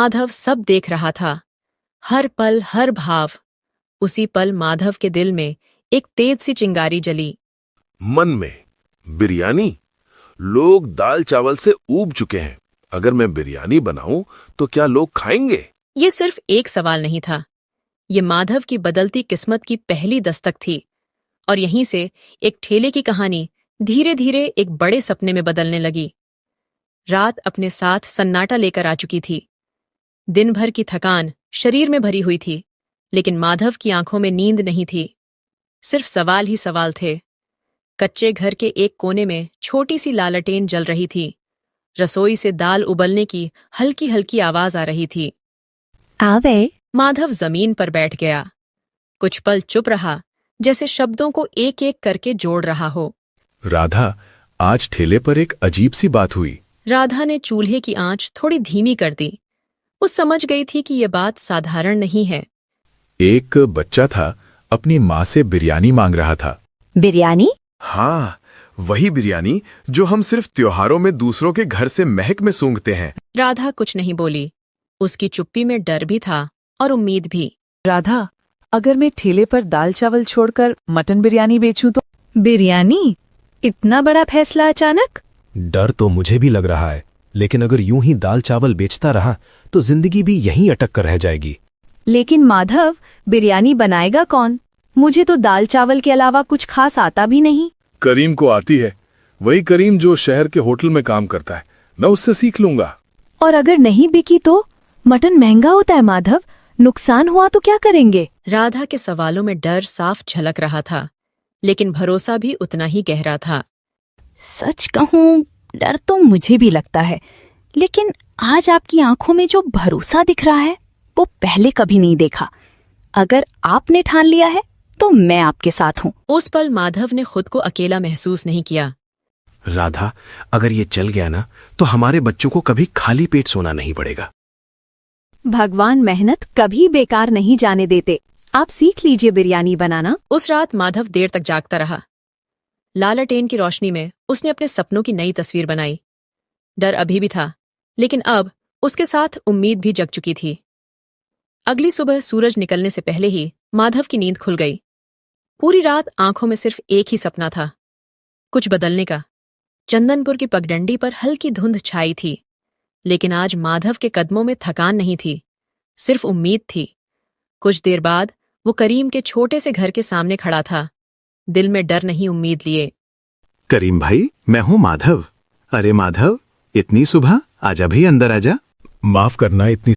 माधव सब देख रहा था, हर पल हर भाव। उसी पल माधव के दिल में एक तेज सी चिंगारी जली। मन में बिरयानी? लोग दाल चावल से ऊब चुके हैं। अगर मैं बिरयानी बनाऊं तो क्या लोग खाएंगे? ये सिर्फ एक सवाल नहीं था, ये माधव की बदलती किस्मत की पहली दस्तक थी। और यहीं से एक ठेले की कहानी धीरे धीरे एक बड़े सपने में बदलने लगी। रात अपने साथ सन्नाटा लेकर आ चुकी थी। दिन भर की थकान शरीर में भरी हुई थी, लेकिन माधव की आंखों में नींद नहीं थी। सिर्फ सवाल ही सवाल थे। कच्चे घर के एक कोने में छोटी सी लालटेन जल रही थी। रसोई से दाल उबलने की हल्की हल्की आवाज आ रही थी। आवे। माधव जमीन पर बैठ गया। कुछ पल चुप रहा, जैसे शब्दों को एक एक करके जोड़ रहा हो। राधा, आज ठेले पर एक अजीब सी बात हुई। राधा ने चूल्हे की आंच थोड़ी धीमी कर दी। वो समझ गई थी कि यह बात साधारण नहीं है। एक बच्चा था, अपनी माँ से बिरयानी मांग रहा था। बिरयानी? हाँ, वही बिरयानी जो हम सिर्फ त्योहारों में दूसरों के घर से महक में सूंघते हैं। राधा कुछ नहीं बोली। उसकी चुप्पी में डर भी था और उम्मीद भी। राधा, अगर मैं ठेले पर दाल चावल छोड़कर मटन बिरयानी बेचूं तो? बिरयानी? इतना बड़ा फैसला अचानक? डर तो मुझे भी लग रहा है, लेकिन अगर यूं ही दाल चावल बेचता रहा तो जिंदगी भी यहीं अटक कर रह जाएगी। लेकिन माधव, बिरयानी बनाएगा कौन? मुझे तो दाल चावल के अलावा कुछ खास आता भी नहीं। करीम को आती है, वही करीम जो शहर के होटल में काम करता है। मैं उससे सीख लूंगा। और अगर नहीं बिकी तो? मटन महंगा होता है माधव, नुकसान हुआ तो क्या करेंगे? राधा के सवालों में डर साफ झलक रहा था, लेकिन भरोसा भी उतना ही गहरा था। सच कहूं, डर तो मुझे भी लगता है, लेकिन आज आपकी आंखों में जो भरोसा दिख रहा है वो पहले कभी नहीं देखा। अगर आपने ठान लिया है तो मैं आपके साथ हूं। उस पल माधव ने खुद को अकेला महसूस नहीं किया। राधा, अगर ये चल गया ना तो हमारे बच्चों को कभी खाली पेट सोना नहीं पड़ेगा। भगवान मेहनत कभी बेकार नहीं जाने देते। आप सीख लीजिए बिरयानी बनाना। उस रात माधव देर तक जागता रहा। लालटेन की रोशनी में उसने अपने सपनों की नई तस्वीर बनाई। डर अभी भी था, लेकिन अब उसके साथ उम्मीद भी जग चुकी थी। अगली सुबह सूरज निकलने से पहले ही माधव की नींद खुल गई। पूरी रात आंखों में सिर्फ एक ही सपना था, कुछ बदलने का। चंदनपुर की पगडंडी पर हल्की धुंध छाई थी, लेकिन आज माधव के कदमों में थकान नहीं थी, सिर्फ उम्मीद थी। कुछ देर बाद वो करीम के छोटे से घर के सामने खड़ा था, दिल में डर नहीं उम्मीद लिए। करीम भाई, मैं हूँ माधव। अरे माधव, इतनी सुबह? आजा भाई, अंदर आजा। माफ करना, इतनी